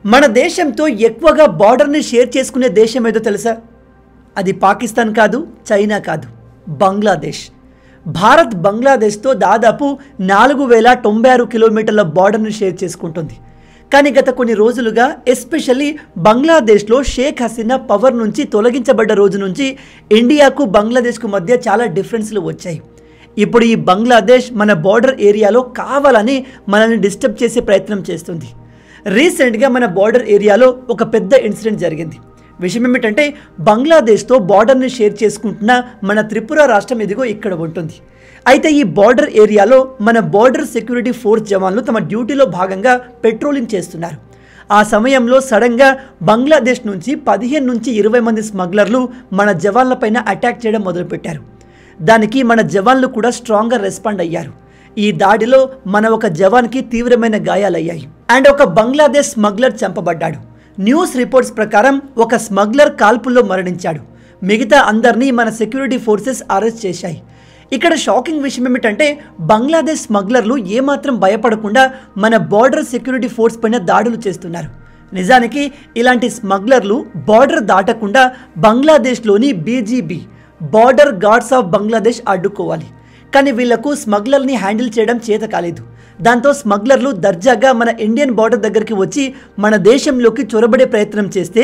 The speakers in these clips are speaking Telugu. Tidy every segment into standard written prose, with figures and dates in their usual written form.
మన దేశంతో ఎక్కువగా బార్డర్ని షేర్ చేసుకునే దేశం ఏదో తెలుసా? అది పాకిస్తాన్ కాదు, చైనా కాదు, బంగ్లాదేశ్. భారత్ బంగ్లాదేశ్తో దాదాపు 4096 కిలోమీటర్ల బార్డర్ని షేర్ చేసుకుంటుంది. కానీ గత కొన్ని రోజులుగా ఎస్పెషల్లీ బంగ్లాదేశ్లో షేక్ హసీనా పవర్ నుంచి తొలగించబడ్డ రోజు నుంచి ఇండియాకు బంగ్లాదేశ్కు మధ్య చాలా డిఫరెన్స్లు వచ్చాయి. ఇప్పుడు ఈ బంగ్లాదేశ్ మన బార్డర్ ఏరియాలో కావాలని మనల్ని డిస్టర్బ్ చేసే ప్రయత్నం చేస్తుంది. రీసెంట్గా మన బార్డర్ ఏరియాలో ఒక పెద్ద ఇన్సిడెంట్ జరిగింది. విషయం ఏమిటంటే, బంగ్లాదేశ్తో బార్డర్ని షేర్ చేసుకుంటున్న మన త్రిపుర రాష్ట్రం ఇదిగో ఇక్కడ ఉంటుంది. అయితే ఈ బార్డర్ ఏరియాలో మన బార్డర్ సెక్యూరిటీ ఫోర్స్ జవాన్లు తమ డ్యూటీలో భాగంగా పెట్రోలింగ్ చేస్తున్నారు. ఆ సమయంలో సడన్గా బంగ్లాదేశ్ నుంచి 15 నుంచి 20 మంది స్మగ్లర్లు మన జవాన్లపైన అటాక్ చేయడం మొదలుపెట్టారు. దానికి మన జవాన్లు కూడా స్ట్రాంగ్గా రెస్పాండ్ అయ్యారు. ఈ దాడిలో మన ఒక జవాన్కి తీవ్రమైన గాయాలయ్యాయి అండ్ ఒక బంగ్లాదేశ్ స్మగ్లర్ చంపబడ్డాడు. న్యూస్ రిపోర్ట్స్ ప్రకారం ఒక స్మగ్లర్ కాల్పుల్లో మరణించాడు. మిగతా అందరినీ మన సెక్యూరిటీ ఫోర్సెస్ అరెస్ట్ చేశాయి. ఇక్కడ షాకింగ్ విషయం ఏమిటంటే, బంగ్లాదేశ్ స్మగ్లర్లు ఏమాత్రం భయపడకుండా మన బార్డర్ సెక్యూరిటీ ఫోర్స్ పైన దాడులు చేస్తున్నారు. నిజానికి ఇలాంటి స్మగ్లర్లు బార్డర్ దాటకుండా బంగ్లాదేశ్లోని BGB border guards of Bangladesh అడ్డుకోవాలి. కానీ వీళ్లకు స్మగ్లర్ని హ్యాండిల్ చేయడం చేత కాలేదు. దాంతో స్మగ్లర్లు దర్జాగా మన ఇండియన్ బార్డర్ దగ్గరికి వచ్చి మన దేశంలోకి చొరబడే ప్రయత్నం చేస్తే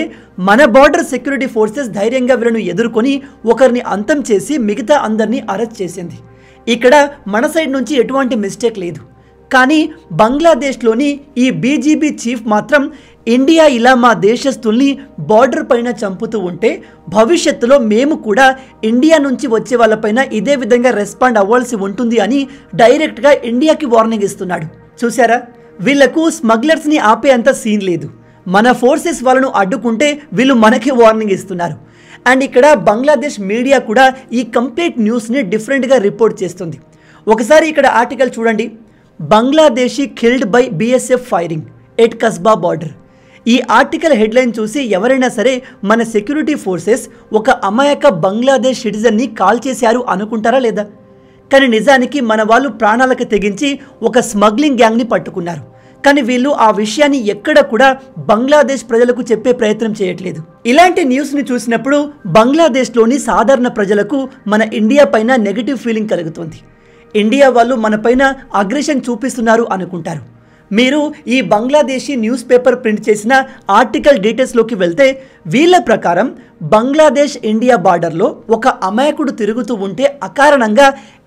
మన బార్డర్ సెక్యూరిటీ ఫోర్సెస్ ధైర్యంగా వీళ్ళను ఎదుర్కొని ఒకరిని అంతం చేసి మిగతా అందరినీ అరెస్ట్ చేసింది. ఇక్కడ మన సైడ్ నుంచి ఎటువంటి మిస్టేక్ లేదు. కానీ బంగ్లాదేశ్లోని ఈ బీజీబీ చీఫ్ మాత్రం ఇండియా ఇలా మా దేశస్తుల్ని బార్డర్ పైన చంపుతూ ఉంటే భవిష్యత్తులో మేము కూడా ఇండియా నుంచి వచ్చే వాళ్ళపైన ఇదే విధంగా రెస్పాండ్ అవ్వాల్సి ఉంటుంది అని డైరెక్ట్గా ఇండియాకి వార్నింగ్ ఇస్తున్నాడు. చూసారా, వీళ్లకు స్మగ్లర్స్ని ఆపే అంత సీన్ లేదు. మన ఫోర్సెస్ వాళ్ళను అడ్డుకుంటే వీళ్ళు మనకి వార్నింగ్ ఇస్తున్నారు. అండ్ ఇక్కడ బంగ్లాదేశ్ మీడియా కూడా ఈ కంప్లీట్ న్యూస్ని డిఫరెంట్గా రిపోర్ట్ చేస్తుంది. ఒకసారి ఇక్కడ ఆర్టికల్ చూడండి. Bangladeshi killed by BSF firing at Kasba border. ఈ ఆర్టికల్ హెడ్లైన్ చూసి ఎవరైనా సరే మన సెక్యూరిటీ ఫోర్సెస్ ఒక అమాయక బంగ్లాదేశ్ సిటిజన్ని కాల్ చేశారు అనుకుంటారా లేదా? కానీ నిజానికి మన వాళ్ళు ప్రాణాలకు తెగించి ఒక స్మగ్లింగ్ గ్యాంగ్ని పట్టుకున్నారు. కానీ వీళ్ళు ఆ విషయాన్ని ఎక్కడ కూడా బంగ్లాదేశ్ ప్రజలకు చెప్పే ప్రయత్నం చేయట్లేదు. ఇలాంటి న్యూస్ని చూసినప్పుడు బంగ్లాదేశ్లోని సాధారణ ప్రజలకు మన ఇండియా పైన నెగిటివ్ ఫీలింగ్ కలుగుతుంది. ఇండియా వాళ్ళు మన పైన అగ్రెషన్ చూపిస్తున్నారు అనుకుంటారు. మీరు ఈ బంగ్లాదేశీ న్యూస్ పేపర్ ప్రింట్ చేసిన ఆర్టికల్ డీటెయిల్స్లోకి వెళ్తే వీళ్ళ ప్రకారం బంగ్లాదేశ్ ఇండియా బార్డర్లో ఒక అమాయకుడు తిరుగుతూ ఉంటే అకారణంగా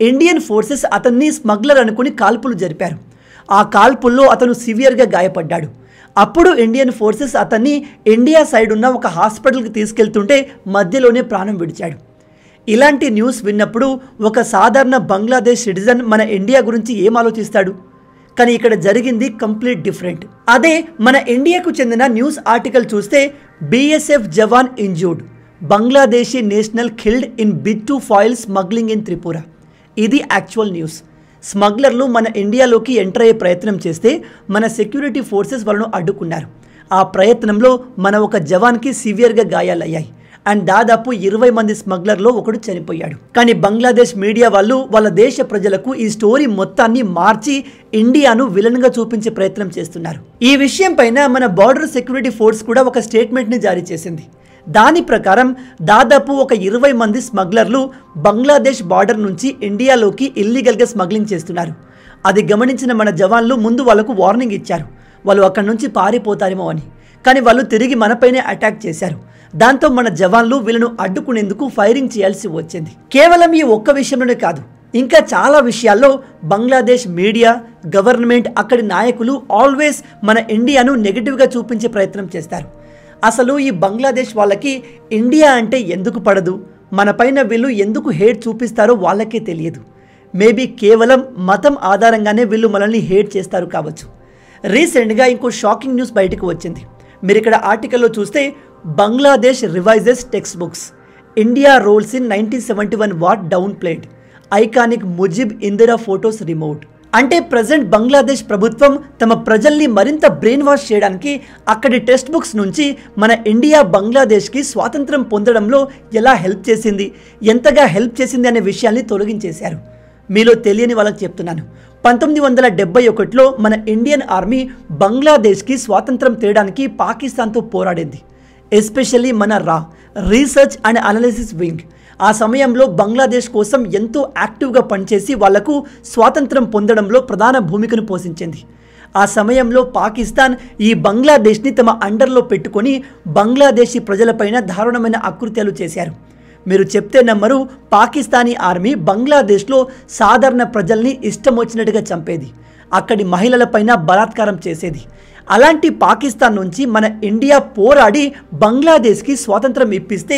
ఇండియన్ ఫోర్సెస్ అతన్ని స్మగ్లర్ అనుకుని కాల్పులు జరిపారు. ఆ కాల్పుల్లో అతను సివియర్గా గాయపడ్డాడు. అప్పుడు ఇండియన్ ఫోర్సెస్ అతన్ని ఇండియా సైడ్ ఉన్న ఒక హాస్పిటల్కి తీసుకెళ్తుంటే మధ్యలోనే ప్రాణం విడిచాడు. ఇలాంటి న్యూస్ విన్నప్పుడు ఒక సాధారణ బంగ్లాదేశ్ సిటిజన్ మన ఇండియా గురించి ఏం ఆలోచిస్తాడు? కానీ ఇక్కడ జరిగింది కంప్లీట్ డిఫరెంట్. అదే మన ఇండియాకు చెందిన న్యూస్ ఆర్టికల్ చూస్తే BSF jawan injured, Bangladeshi national killed in bid to foil smuggling in Tripura. ఇది యాక్చువల్ న్యూస్. స్మగ్లర్లు మన ఇండియాలోకి ఎంటర్ అయ్యే ప్రయత్నం చేస్తే మన సెక్యూరిటీ ఫోర్సెస్ వాళ్ళను అడ్డుకున్నారు. ఆ ప్రయత్నంలో మన ఒక జవాన్కి సివియర్గా గాయాలయ్యాయి అండ్ దాదాపు 20 మంది స్మగ్లర్లో ఒకడు చనిపోయాడు. కానీ బంగ్లాదేశ్ మీడియా వాళ్ళు వాళ్ళ దేశ ప్రజలకు ఈ స్టోరీ మొత్తాన్ని మార్చి ఇండియాను విలన్గా చూపించే ప్రయత్నం చేస్తున్నారు. ఈ విషయం పైన మన బార్డర్ సెక్యూరిటీ ఫోర్స్ కూడా ఒక స్టేట్మెంట్ని జారీ చేసింది. దాని ప్రకారం దాదాపు ఒక 20 మంది స్మగ్లర్లు బంగ్లాదేశ్ బార్డర్ నుంచి ఇండియాలోకి ఇల్లీగల్గా స్మగ్లింగ్ చేస్తున్నారు. అది గమనించిన మన జవాన్లు ముందు వాళ్ళకు వార్నింగ్ ఇచ్చారు, వాళ్ళు అక్కడి నుంచి పారిపోతారేమో అని. కానీ వాళ్ళు తిరిగి మనపైనే అటాక్ చేశారు. దాంతో మన జవాన్లు వీళ్ళను అడ్డుకునేందుకు ఫైరింగ్ చేయాల్సి వచ్చింది. కేవలం ఈ ఒక్క విషయంలోనే కాదు, ఇంకా చాలా విషయాల్లో బంగ్లాదేశ్ మీడియా, గవర్నమెంట్, అక్కడి నాయకులు ఆల్వేస్ మన ఇండియాను నెగిటివ్గా చూపించే ప్రయత్నం చేస్తారు. అసలు ఈ బంగ్లాదేశ్ వాళ్ళకి ఇండియా అంటే ఎందుకు పడదు, మన పైన వీళ్ళు ఎందుకు హేట్ చూపిస్తారో వాళ్ళకే తెలియదు. మేబీ కేవలం మతం ఆధారంగానే వీళ్ళు మనల్ని హేట్ చేస్తారు కావచ్చు. రీసెంట్గా ఇంకో షాకింగ్ న్యూస్ బయటకు వచ్చింది. మీరు ఇక్కడ ఆర్టికల్లో చూస్తే Bangladesh revises textbooks, India roles in 1971 war downplayed, iconic Mujib Indira photos removed. అంటే ప్రజెంట్ బంగ్లాదేశ్ ప్రభుత్వం తమ ప్రజల్ని మరింత బ్రెయిన్ వాష్ చేయడానికి అక్కడి టెక్స్ట్ బుక్స్ నుంచి మన ఇండియా బంగ్లాదేశ్కి స్వాతంత్రం పొందడంలో ఎలా హెల్ప్ చేసింది, ఎంతగా హెల్ప్ చేసింది అనే విషయాన్ని తొలగించేశారు. మీలో తెలియని వాళ్ళకి చెప్తున్నాను. 1971లో మన ఇండియన్ ఆర్మీ బంగ్లాదేశ్కి స్వాతంత్రం తేడానికి పాకిస్తాన్తో పోరాడింది. ఎస్పెషల్లీ మన రీసెర్చ్ అండ్ అనాలిసిస్ వింగ్ ఆ సమయంలో బంగ్లాదేశ్ కోసం ఎంతో యాక్టివ్గా పనిచేసి వాళ్లకు స్వాతంత్రం పొందడంలో ప్రధాన భూమికను పోషించింది. ఆ సమయంలో పాకిస్తాన్ ఈ బంగ్లాదేశ్ని తమ అండర్లో పెట్టుకొని బంగ్లాదేశీ ప్రజలపైన దారుణమైన అకృత్యాలు చేశారు. మీరు చెప్తే నమ్మరు, పాకిస్తానీ ఆర్మీ బంగ్లాదేశ్లో సాధారణ ప్రజల్ని ఇష్టం వచ్చినట్టుగా చంపేది, అక్కడి మహిళలపైన బలాత్కారం చేసేది. అలాంటి పాకిస్తాన్ నుంచి మన ఇండియా పోరాడి బంగ్లాదేశ్కి స్వాతంత్రం ఇప్పిస్తే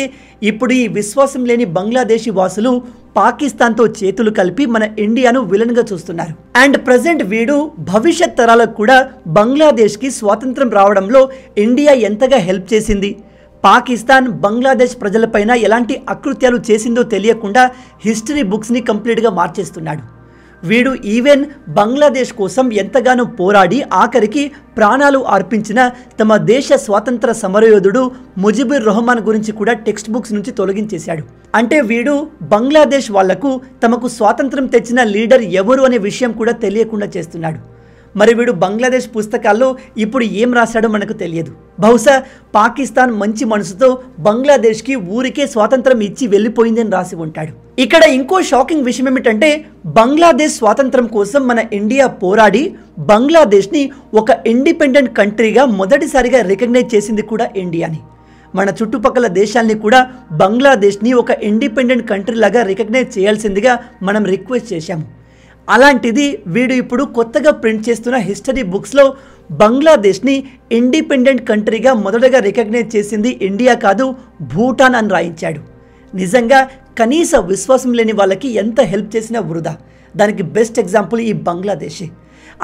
ఇప్పుడు ఈ విశ్వాసం లేని బంగ్లాదేశీ వాసులు పాకిస్తాన్తో చేతులు కలిపి మన ఇండియాను విలన్గా చూస్తున్నారు. అండ్ ప్రజెంట్ వీడు భవిష్యత్ తరాలకు కూడా బంగ్లాదేశ్కి స్వాతంత్రం రావడంలో ఇండియా ఎంతగా హెల్ప్ చేసింది, పాకిస్తాన్ బంగ్లాదేశ్ ప్రజలపైన ఎలాంటి అకృత్యాలు చేసిందో తెలియకుండా హిస్టరీ బుక్స్ని కంప్లీట్గా మార్చేస్తున్నాడు. వీడు ఈవెన్ బంగ్లాదేశ్ కోసం ఎంతగానో పోరాడి ఆఖరికి ప్రాణాలు అర్పించిన తమ దేశ స్వాతంత్ర సమరయోధుడు ముజిబుర్ రెహమాన్ గురించి కూడా టెక్స్ట్ బుక్స్ నుంచి తొలగించేశాడు. అంటే వీడు బంగ్లాదేశ్ వాళ్లకు తమకు స్వాతంత్రం తెచ్చిన లీడర్ ఎవరు అనే విషయం కూడా తెలియకుండా చేస్తున్నాడు. మరి వీడు బంగ్లాదేశ్ పుస్తకాల్లో ఇప్పుడు ఏం రాశాడో మనకు తెలియదు. బహుశా పాకిస్తాన్ మంచి మనసుతో బంగ్లాదేశ్కి ఊరికే స్వాతంత్రం ఇచ్చి వెళ్ళిపోయిందని రాసి ఉంటాడు. ఇక్కడ ఇంకో షాకింగ్ విషయం ఏమిటంటే బంగ్లాదేశ్ స్వాతంత్రం కోసం మన ఇండియా పోరాడి బంగ్లాదేశ్ని ఒక ఇండిపెండెంట్ కంట్రీగా మొదటిసారిగా రికగ్నైజ్ చేసింది కూడా ఇండియాని. మన చుట్టుపక్కల దేశాల్ని కూడా బంగ్లాదేశ్ని ఒక ఇండిపెండెంట్ కంట్రీ లాగా రికగ్నైజ్ చేయాల్సిందిగా మనం రిక్వెస్ట్ చేశాము. అలాంటిది వీడు ఇప్పుడు కొత్తగా ప్రింట్ చేస్తున్న హిస్టరీ బుక్స్లో బంగ్లాదేశ్ని ఇండిపెండెంట్ కంట్రీగా మొదటగా రికగ్నైజ్ చేసింది ఇండియా కాదు భూటాన్ అని రాయించాడు. నిజంగా కనీస విశ్వాసం లేని వాళ్ళకి ఎంత హెల్ప్ చేసినా వృధా. దానికి బెస్ట్ ఎగ్జాంపుల్ ఈ బంగ్లాదేశే.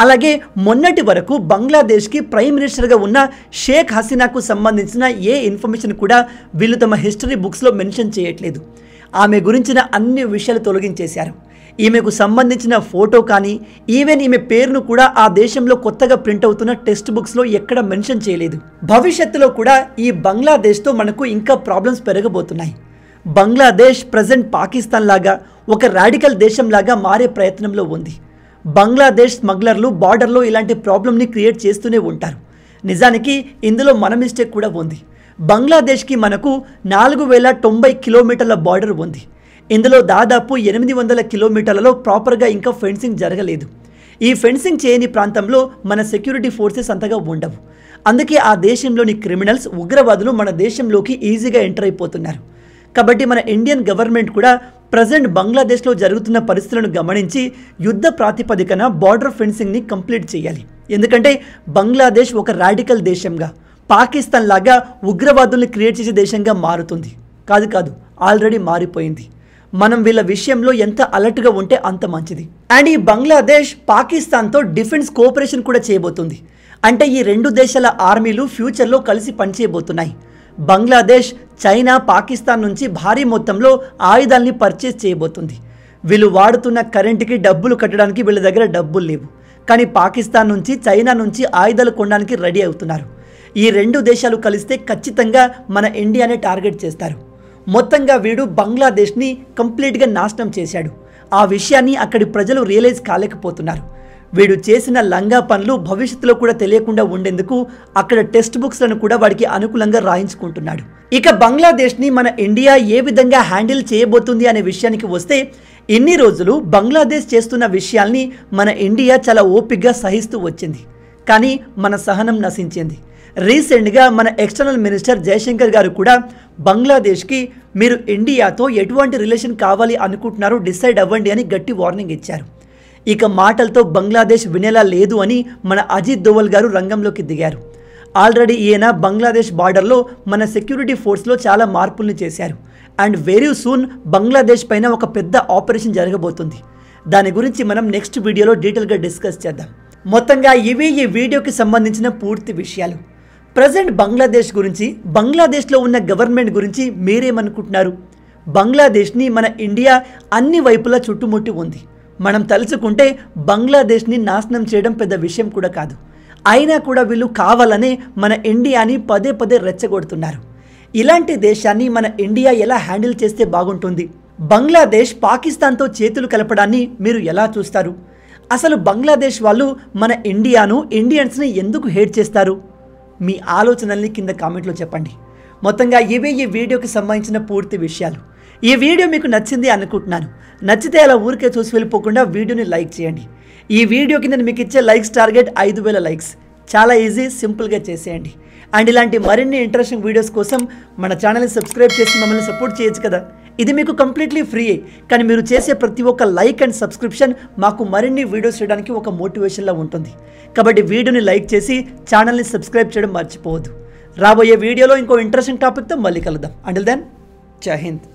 అలాగే మొన్నటి వరకు బంగ్లాదేశ్కి ప్రైమ్ మినిస్టర్గా ఉన్న షేక్ హసీనాకు సంబంధించిన ఏ ఇన్ఫర్మేషన్ కూడా వీళ్ళు తమ హిస్టరీ బుక్స్లో మెన్షన్ చేయట్లేదు. ఆమె గురించిన అన్ని విషయాలు తొలగించేశారు. ఈమెకు సంబంధించిన ఫోటో కానీ ఈవెన్ ఈమె పేరును కూడా ఆ దేశంలో కొత్తగా ప్రింట్ అవుతున్న టెక్స్ట్ బుక్స్లో ఎక్కడ మెన్షన్ చేయలేదు. భవిష్యత్తులో కూడా ఈ బంగ్లాదేశ్తో మనకు ఇంకా ప్రాబ్లమ్స్ పెరగబోతున్నాయి. బంగ్లాదేశ్ ప్రజెంట్ పాకిస్తాన్ లాగా ఒక రాడికల్ దేశంలాగా మారే ప్రయత్నంలో ఉంది. బంగ్లాదేశ్ స్మగ్లర్లు బార్డర్లో ఇలాంటి ప్రాబ్లమ్ని క్రియేట్ చేస్తూనే ఉంటారు. నిజానికి ఇందులో మన మిస్టేక్ కూడా ఉంది. బంగ్లాదేశ్కి మనకు 4090 కిలోమీటర్ల బార్డర్ ఉంది. ఇందులో దాదాపు 800 కిలోమీటర్లలో ప్రాపర్గా ఇంకా ఫెన్సింగ్ జరగలేదు. ఈ ఫెన్సింగ్ చేయని ప్రాంతంలో మన సెక్యూరిటీ ఫోర్సెస్ అంతగా ఉండవు. అందుకే ఆ దేశంలోని క్రిమినల్స్ ఉగ్రవాదులు మన దేశంలోకి ఈజీగా ఎంటర్ అయిపోతున్నారు. కాబట్టి మన ఇండియన్ గవర్నమెంట్ కూడా ప్రజెంట్ బంగ్లాదేశ్లో జరుగుతున్న పరిస్థితులను గమనించి యుద్ధ ప్రాతిపదికన బార్డర్ ఫెన్సింగ్ని కంప్లీట్ చేయాలి. ఎందుకంటే బంగ్లాదేశ్ ఒక రాడికల్ దేశంగా పాకిస్తాన్ లాగా ఉగ్రవాదుల్ని క్రియేట్ చేసే దేశంగా మారుతుంది. కాదు ఆల్రెడీ మారిపోయింది. మనం వీళ్ళ విషయంలో ఎంత అలర్ట్గా ఉంటే అంత మంచిది. అండ్ ఈ బంగ్లాదేశ్ పాకిస్తాన్తో డిఫెన్స్ కోఆపరేషన్ కూడా చేయబోతుంది. అంటే ఈ రెండు దేశాల ఆర్మీలు ఫ్యూచర్లో కలిసి పనిచేయబోతున్నాయి. బంగ్లాదేశ్ చైనా పాకిస్తాన్ నుంచి భారీ మొత్తంలో ఆయుధాలని పర్చేస్ చేయబోతుంది. వీళ్ళు వాడుతున్న కరెంటుకి డబ్బులు కట్టడానికి వీళ్ళ దగ్గర డబ్బులు లేవు. కానీ పాకిస్తాన్ నుంచి చైనా నుంచి ఆయుధాలు కొనడానికి రెడీ అవుతున్నారు. ఈ రెండు దేశాలు కలిస్తే ఖచ్చితంగా మన ఇండియానే టార్గెట్ చేస్తారు. మొత్తంగా వీడు బంగ్లాదేశ్ని కంప్లీట్గా నాశనం చేశాడు. ఆ విషయాన్ని అక్కడి ప్రజలు రియలైజ్ కాలేకపోతున్నారు. వీడు చేసిన లంగా పనులు భవిష్యత్తులో కూడా తెలియకుండా ఉండేందుకు అక్కడ టెక్స్ట్ బుక్స్లను కూడా వాడికి అనుకూలంగా రాయించుకుంటున్నాడు. ఇక బంగ్లాదేశ్ని మన ఇండియా ఏ విధంగా హ్యాండిల్ చేయబోతుంది అనే విషయానికి వస్తే ఇన్ని రోజులు బంగ్లాదేశ్ చేస్తున్న విషయాల్ని మన ఇండియా చాలా ఓపికగా సహిస్తూ వచ్చింది. కానీ మన సహనం నశించింది. రీసెంట్గా మన ఎక్స్టర్నల్ మినిస్టర్ జయశంకర్ గారు కూడా బంగ్లాదేశ్కి మీరు ఇండియాతో ఎటువంటి రిలేషన్ కావాలి అనుకుంటున్నారో డిసైడ్ అవ్వండి అని గట్టి వార్నింగ్ ఇచ్చారు. ఇక మాటలతో బంగ్లాదేశ్ వినేలా లేదు అని మన అజిత్ దోవల్ గారు రంగంలోకి దిగారు. ఆల్రెడీ ఈయన బంగ్లాదేశ్ బార్డర్లో మన సెక్యూరిటీ ఫోర్స్లో చాలా మార్పుల్ని చేశారు. అండ్ వెరీ సూన్ బంగ్లాదేశ్ పైన ఒక పెద్ద ఆపరేషన్ జరగబోతుంది. దాని గురించి మనం నెక్స్ట్ వీడియోలో డీటెయిల్గా డిస్కస్ చేద్దాం. మొత్తంగా ఇవి ఈ వీడియోకి సంబంధించిన పూర్తి విషయాలు. ప్రజెంట్ బంగ్లాదేశ్ గురించి, బంగ్లాదేశ్లో ఉన్న గవర్నమెంట్ గురించి మీరేమనుకుంటున్నారు? బంగ్లాదేశ్ని మన ఇండియా అన్ని వైపులా చుట్టుముట్టి ఉంది. మనం తలుచుకుంటే బంగ్లాదేశ్ని నాశనం చేయడం పెద్ద విషయం కూడా కాదు. అయినా కూడా వీళ్ళు కావాలనే మన ఇండియాని పదే పదే రెచ్చగొడుతున్నారు. ఇలాంటి దేశాన్ని మన ఇండియా ఎలా హ్యాండిల్ చేస్తే బాగుంటుంది? బంగ్లాదేశ్ పాకిస్తాన్తో చేతులు కలపడాన్ని మీరు ఎలా చూస్తారు? అసలు బంగ్లాదేశ్ వాళ్ళు మన ఇండియన్స్ని ఎందుకు హేట్ చేస్తారు? మీ ఆలోచనల్ని కింద కామెంట్లో చెప్పండి. మొత్తంగా ఇవే ఈ వీడియోకి సంబంధించిన పూర్తి విషయాలు. ఈ వీడియో మీకు నచ్చింది అనుకుంటున్నాను. నచ్చితే అలా ఊరికే చూసి వెళ్ళిపోకుండా వీడియోని లైక్ చేయండి. ఈ వీడియో కింద మీకు ఇచ్చే లైక్స్ టార్గెట్ 5000 లైక్స్. చాలా ఈజీ, సింపుల్గా చేసేయండి. అండ్ ఇలాంటి మరిన్ని ఇంట్రెస్టింగ్ వీడియోస్ కోసం మన ఛానల్ని సబ్స్క్రైబ్ చేసి మమ్మల్ని సపోర్ట్ చేయొచ్చు కదా. ఇది మీకు కంప్లీట్లీ ఫ్రీ, కానీ మీరు చేసే ప్రతి ఒక్క లైక్ అండ్ సబ్స్క్రిప్షన్ మాకు మరిన్ని వీడియోస్ చేయడానికి ఒక మోటివేషన్లా ఉంటుంది. కాబట్టి వీడియోని లైక్ చేసి ఛానల్ని సబ్స్క్రైబ్ చేయడం మర్చిపోవద్దు. రాబోయే వీడియోలో ఇంకో ఇంట్రెస్టింగ్ టాపిక్తో మళ్ళీ కలుద్దాం. అంటిల్ దెన్, జై హింద్.